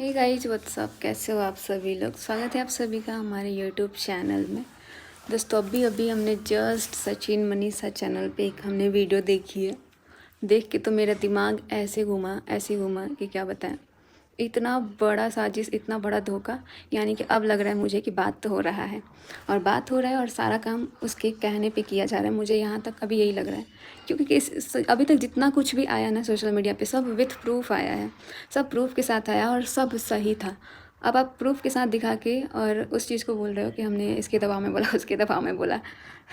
Hey guys what's up, कैसे हो आप सभी लोग। स्वागत है आप सभी का हमारे यूट्यूब चैनल में। दोस्तों अभी अभी हमने जस्ट सचिन मनीषा चैनल पे एक हमने वीडियो देखी है। देख के तो मेरा दिमाग ऐसे घूमा कि क्या बताएं। इतना बड़ा साजिश, इतना बड़ा धोखा। यानी कि अब लग रहा है मुझे कि बात तो हो रहा है और बात हो रहा है और सारा काम उसके कहने पे किया जा रहा है। मुझे यहाँ तक अभी यही लग रहा है, क्योंकि अभी तक जितना कुछ भी आया ना सोशल मीडिया पे, सब विथ प्रूफ आया है, सब प्रूफ के साथ आया और सब सही था। अब आप प्रूफ के साथ दिखा के और उस चीज़ को बोल रहे हो कि हमने इसके दबाव में बोला, उसके दबाव में बोला।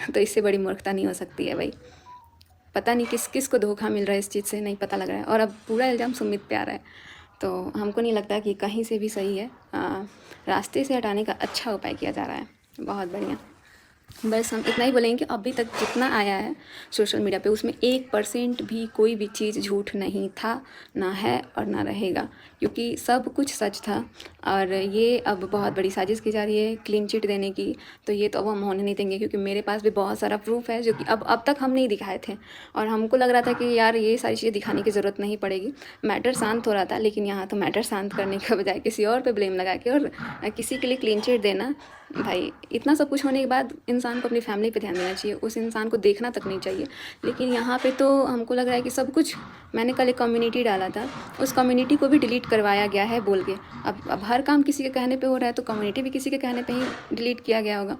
तो इससे बड़ी मूर्खता नहीं हो सकती है भाई। पता नहीं किस किस को धोखा मिल रहा है, इस चीज़ से नहीं पता लग रहा है। और अब पूरा इल्ज़ाम सुमित पे आ रहा है, तो हमको नहीं लगता कि कहीं से भी सही है। रास्ते से हटाने का अच्छा उपाय किया जा रहा है। बहुत बढ़िया। बस हम इतना ही बोलेंगे कि अभी तक जितना आया है सोशल मीडिया पे, उसमें 1% भी कोई भी चीज़ झूठ नहीं था, ना है और ना रहेगा, क्योंकि सब कुछ सच था। और ये अब बहुत बड़ी साजिश की जा रही है क्लीन चिट देने की, तो ये तो अब हम होने नहीं देंगे, क्योंकि मेरे पास भी बहुत सारा प्रूफ है जो कि अब तक हम नहीं दिखाए थे। और हमको लग रहा था कि यार ये सारी चीज़ें दिखाने की ज़रूरत नहीं पड़ेगी, मैटर शांत हो रहा था। लेकिन यहाँ तो मैटर शांत करने के बजाय किसी और पे ब्लेम लगा के और किसी के लिए क्लीन चिट देना। भाई इतना सब कुछ होने के बाद इंसान को अपनी फैमिली पे ध्यान देना चाहिए, उस इंसान को देखना तक नहीं चाहिए। लेकिन यहाँ पे तो हमको लग रहा है कि सब कुछ। मैंने कल एक कम्युनिटी डाला था, उस कम्युनिटी को भी डिलीट करवाया गया है बोल के। अब हर काम किसी के कहने पे हो रहा है, तो कम्युनिटी भी किसी के कहने पे ही डिलीट किया गया होगा।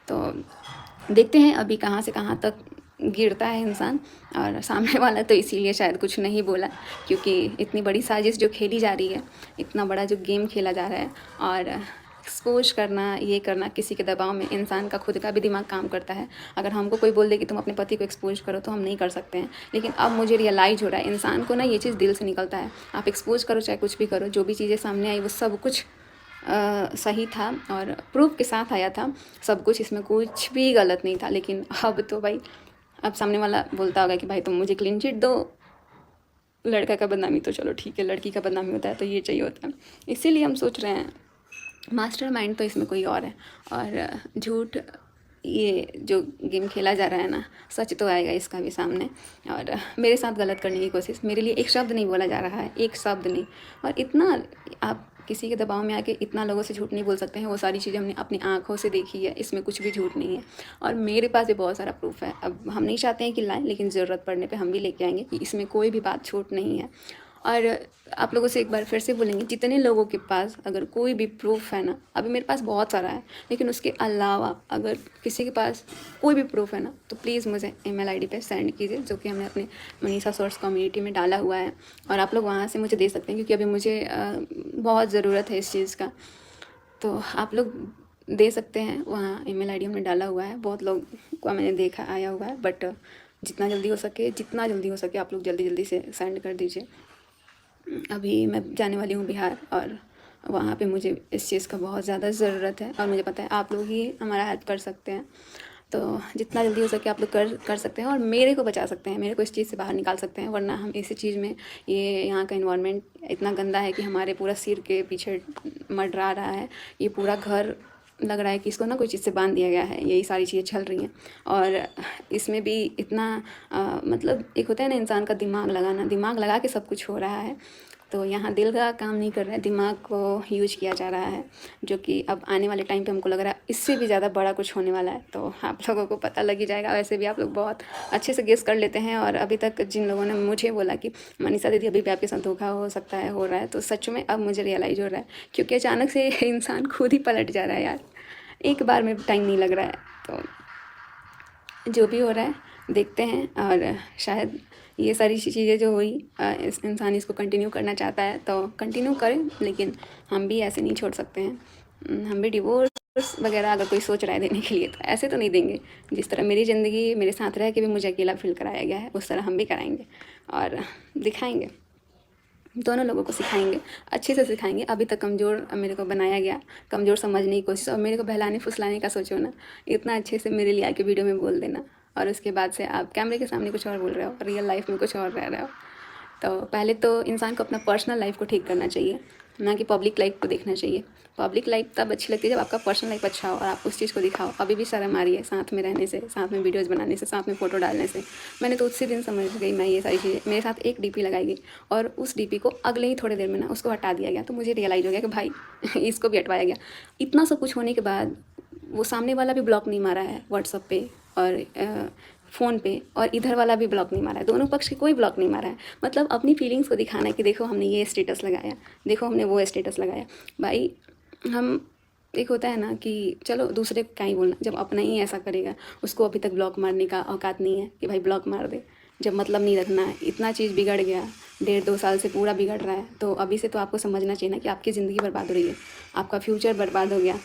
तो देखते हैं अभी कहाँ से कहाँ तक गिरता है इंसान। और सामने वाला तो इसीलिए शायद कुछ नहीं बोला, क्योंकि इतनी बड़ी साजिश जो खेली जा रही है, इतना बड़ा जो गेम खेला जा रहा है, और एक्सपोज करना, ये करना किसी के दबाव में, इंसान का खुद का भी दिमाग काम करता है। अगर हमको कोई बोल दे कि तुम अपने पति को एक्सपोज करो, तो हम नहीं कर सकते हैं। लेकिन अब मुझे रियलाइज़ हो रहा है, इंसान को ना ये चीज़ दिल से निकलता है। आप एक्सपोज करो चाहे कुछ भी करो, जो भी चीज़ें सामने आई वो सब कुछ सही था और प्रूफ के साथ आया था सब कुछ, इसमें कुछ भी गलत नहीं था। लेकिन अब तो भाई, अब सामने वाला बोलता होगा कि भाई तुम मुझे क्लीन चिट दो। लड़का का बदनामी तो चलो ठीक है, लड़की का बदनामी होता है तो ये चाहिए होता है। इसीलिए हम सोच रहे हैं मास्टरमाइंड तो इसमें कोई और है। और झूठ, ये जो गेम खेला जा रहा है ना, सच तो आएगा इसका भी सामने। और मेरे साथ गलत करने की कोशिश, मेरे लिए एक शब्द नहीं बोला जा रहा है, एक शब्द नहीं। और इतना आप किसी के दबाव में आके इतना लोगों से झूठ नहीं बोल सकते हैं। वो सारी चीज़ें हमने अपनी आंखों से देखी है, इसमें कुछ भी झूठ नहीं है। और मेरे पास भी बहुत सारा प्रूफ है। अब हम नहीं चाहते हैं कि लाएं, लेकिन ज़रूरत पड़ने पे हम भी लेके आएंगे कि इसमें कोई भी बात झूठ नहीं है। और आप लोगों से एक बार फिर से बोलेंगे, जितने लोगों के पास अगर कोई भी प्रूफ है ना, अभी मेरे पास बहुत सारा है, लेकिन उसके अलावा अगर किसी के पास कोई भी प्रूफ है ना, तो प्लीज़ मुझे ईमेल आईडी पे सेंड कीजिए, जो कि हमने अपने मनीषा सोर्स कम्युनिटी में डाला हुआ है। और आप लोग वहाँ से मुझे दे सकते हैं, क्योंकि अभी मुझे बहुत ज़रूरत है इस चीज़ का। तो आप लोग दे सकते हैं, वहाँ ईमेल आईडी हमने डाला हुआ है। बहुत लोग का मैंने देखा आया हुआ है, बट जितना जल्दी हो सके आप लोग जल्दी जल्दी से सेंड कर दीजिए। अभी मैं जाने वाली हूँ बिहार, और वहाँ पे मुझे इस चीज़ का बहुत ज़्यादा ज़रूरत है, और मुझे पता है आप लोग ही हमारा हेल्प कर सकते हैं। तो जितना जल्दी हो सके आप लोग कर सकते हैं और मेरे को बचा सकते हैं, मेरे को इस चीज़ से बाहर निकाल सकते हैं। वरना हम इसी चीज़ में, ये यहाँ का इन्वायरमेंट इतना गंदा है कि हमारे पूरा सिर के पीछे मंडरा रहा है। ये पूरा घर लग रहा है कि इसको ना कोई चीज़ से बांध दिया गया है, यही सारी चीज़ें चल रही हैं। और इसमें भी इतना मतलब एक होता है ना इंसान का दिमाग लगाना, दिमाग लगा के सब कुछ हो रहा है। तो यहाँ दिल का काम नहीं कर रहा है, दिमाग को यूज किया जा रहा है, जो कि अब आने वाले टाइम पे हमको लग रहा है इससे भी ज़्यादा बड़ा कुछ होने वाला है। तो आप लोगों को पता लग ही जाएगा। वैसे भी आप लोग बहुत अच्छे से गेस कर लेते हैं। और अभी तक जिन लोगों ने मुझे बोला कि मनीषा दीदी अभी भी आपके साथ धोखा हो सकता है, हो रहा है, तो सच में अब मुझे रियलाइज़ हो रहा है, क्योंकि अचानक से इंसान खुद ही पलट जा रहा है यार। एक बार में टाइम नहीं लग रहा है। तो जो भी हो रहा है देखते हैं, और शायद ये सारी चीज़ें जो हुई, इस इंसान इसको कंटिन्यू करना चाहता है तो कंटिन्यू करें, लेकिन हम भी ऐसे नहीं छोड़ सकते हैं। हम भी डिवोर्स वगैरह अगर कोई सोच रहा है देने के लिए, तो ऐसे तो नहीं देंगे। जिस तरह मेरी ज़िंदगी मेरे साथ रह के भी मुझे अकेला फील कराया गया है, उस तरह हम भी कराएंगे और दिखाएंगे, दोनों लोगों को सिखाएंगे, अच्छे से सिखाएंगे। अभी तक कमज़ोर मेरे को बनाया गया, कमज़ोर समझने की कोशिश, और मेरे को बहलाने फुसलाने का सोचो ना, इतना अच्छे से मेरे लिए आके वीडियो में बोल देना, और उसके बाद से आप कैमरे के सामने कुछ और बोल रहे हो, रियल लाइफ में कुछ और रह रहे हो। तो पहले तो इंसान को अपना पर्सनल लाइफ को ठीक करना चाहिए, ना कि पब्लिक लाइफ को देखना चाहिए। पब्लिक लाइफ तब अच्छी लगती है जब आपका पर्सनल लाइफ अच्छा हो और आप उस चीज़ को दिखाओ। अभी भी शर्म आ रही है साथ में रहने से, साथ में वीडियोज़ बनाने से, साथ में फ़ोटो डालने से। मैंने तो उसी दिन समझ गई मैं ये सारी चीज़ें। मेरे साथ एक डीपी लगाई गई और उस डीपी को अगले ही थोड़ी देर में ना उसको हटा दिया गया। तो मुझे रियलाइज़ हो गया कि भाई इसको भी हटवाया गया। इतना सब कुछ होने के बाद वो सामने वाला भी ब्लॉक नहीं मारा है व्हाट्सएप पे और फ़ोन पे, और इधर वाला भी ब्लॉक नहीं मारा है। दोनों पक्ष के कोई ब्लॉक नहीं मारा है। मतलब अपनी फीलिंग्स को दिखाना है कि देखो हमने ये स्टेटस लगाया, देखो हमने वो स्टेटस लगाया। भाई हम, एक होता है ना कि चलो दूसरे को क्या ही बोलना, जब अपना ही ऐसा करेगा, उसको अभी तक ब्लॉक मारने का औकात नहीं है कि भाई ब्लॉक मार दे। जब मतलब नहीं रखना है, इतना चीज़ बिगड़ गया, 1.5-2 साल से पूरा बिगड़ रहा है, तो अभी से तो आपको समझना चाहिए ना कि आपकी ज़िंदगी बर्बाद हो रही है, आपका फ्यूचर बर्बाद हो गया,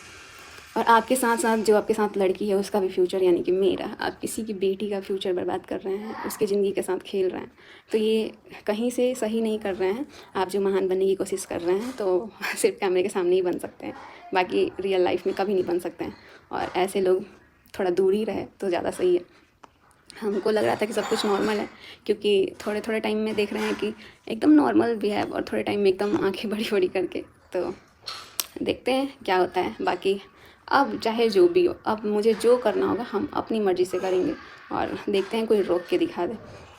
और आपके साथ साथ जो आपके साथ लड़की है उसका भी फ्यूचर, यानी कि मेरा, आप किसी की बेटी का फ्यूचर बर्बाद कर रहे हैं, उसकी ज़िंदगी के साथ खेल रहे हैं। तो ये कहीं से सही नहीं कर रहे हैं। आप जो महान बनने की कोशिश कर रहे हैं तो सिर्फ कैमरे के सामने ही बन सकते हैं, बाकी रियल लाइफ में कभी नहीं बन सकते हैं। और ऐसे लोग थोड़ा दूर ही रहे तो ज़्यादा सही है। हमको लग रहा था कि सब कुछ नॉर्मल है, क्योंकि थोड़े थोड़े टाइम में देख रहे हैं कि एकदम नॉर्मल भी है, और थोड़े टाइम में एकदम आंखें बड़ी बड़ी करके। तो देखते हैं क्या होता है। बाकी अब चाहे जो भी हो, अब मुझे जो करना होगा हम अपनी मर्ज़ी से करेंगे, और देखते हैं कोई रोक के दिखा दे।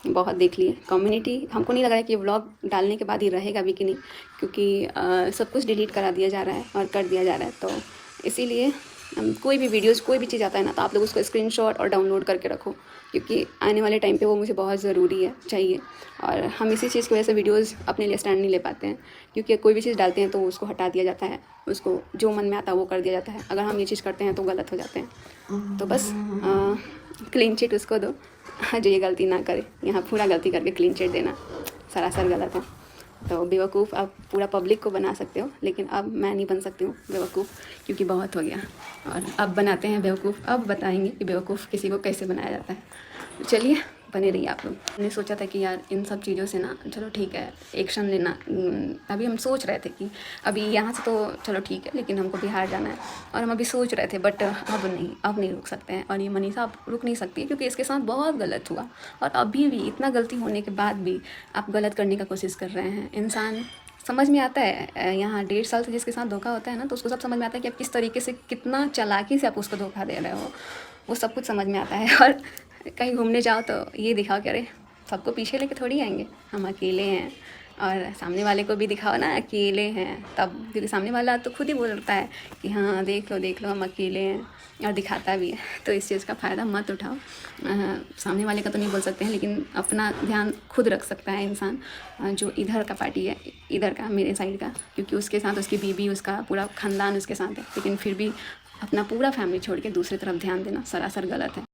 बहुत देख लिए कम्युनिटी, हमको नहीं लग रहा है कि ये व्लॉग डालने के बाद ही रहेगा भी कि नहीं, क्योंकि सब कुछ डिलीट करा दिया जा रहा है और कर दिया जा रहा है। तो इसीलिए कोई भी वीडियोज़, कोई भी चीज़ आता है ना, तो आप लोग उसको स्क्रीनशॉट और डाउनलोड करके रखो, क्योंकि आने वाले टाइम पे वो मुझे बहुत ज़रूरी है, चाहिए। और हम इसी चीज़ की वजह से वीडियोज़ अपने लिए स्टैंड नहीं ले पाते हैं, क्योंकि कोई भी चीज़ डालते हैं तो उसको हटा दिया जाता है, उसको जो मन में आता है वो कर दिया जाता है। अगर हम ये चीज़ करते हैं तो गलत हो जाते हैं। तो बस क्लीन चिट उसको दो जो ये गलती ना करे। यहाँ पूरा गलती करके क्लीन चिट देना सरासर गलत है। तो बेवकूफ़ आप पूरा पब्लिक को बना सकते हो, लेकिन अब मैं नहीं बन सकती हूँ बेवकूफ़, क्योंकि बहुत हो गया। और अब बनाते हैं बेवकूफ़, अब बताएंगे कि बेवकूफ़ किसी को कैसे बनाया जाता है। तो चलिए बने रहिए आप लोग। हमने सोचा था कि यार इन सब चीज़ों से ना, चलो ठीक है एक्शन लेना। अभी हम सोच रहे थे कि अभी यहाँ से तो चलो ठीक है, लेकिन हमको बिहार जाना है, और हम अभी सोच रहे थे, बट अब नहीं रुक सकते हैं। और ये मनीषा अब रुक नहीं सकती है, क्योंकि इसके साथ बहुत गलत हुआ, और अभी भी इतना गलती होने के बाद भी आप गलत करने का कोशिश कर रहे हैं। इंसान समझ में आता है, यहाँ 1.5 साल से जिसके साथ धोखा होता है ना, तो उसको सब समझ में आता है कि आप किस तरीके से, कितना चालाकी से आप उसको धोखा दे रहे हो, वो सब कुछ समझ में आता है। और कहीं घूमने जाओ तो ये दिखाओ कि अरे सबको पीछे लेके थोड़ी आएंगे, हम अकेले हैं। और सामने वाले को भी दिखाओ ना अकेले हैं, तब, क्योंकि सामने वाला तो खुद ही बोलता है कि हाँ देख लो हम अकेले हैं, और दिखाता भी है। तो इस चीज़ का फ़ायदा मत उठाओ। सामने वाले का तो नहीं बोल सकते हैं, लेकिन अपना ध्यान खुद रख सकता है इंसान, जो इधर का पार्टी है, इधर का, मेरे साइड का, क्योंकि उसके साथ उसकी बीबी, उसका पूरा ख़ानदान उसके साथ है, लेकिन फिर भी अपना पूरा फैमिली छोड़ के दूसरी तरफ ध्यान देना सरासर गलत है।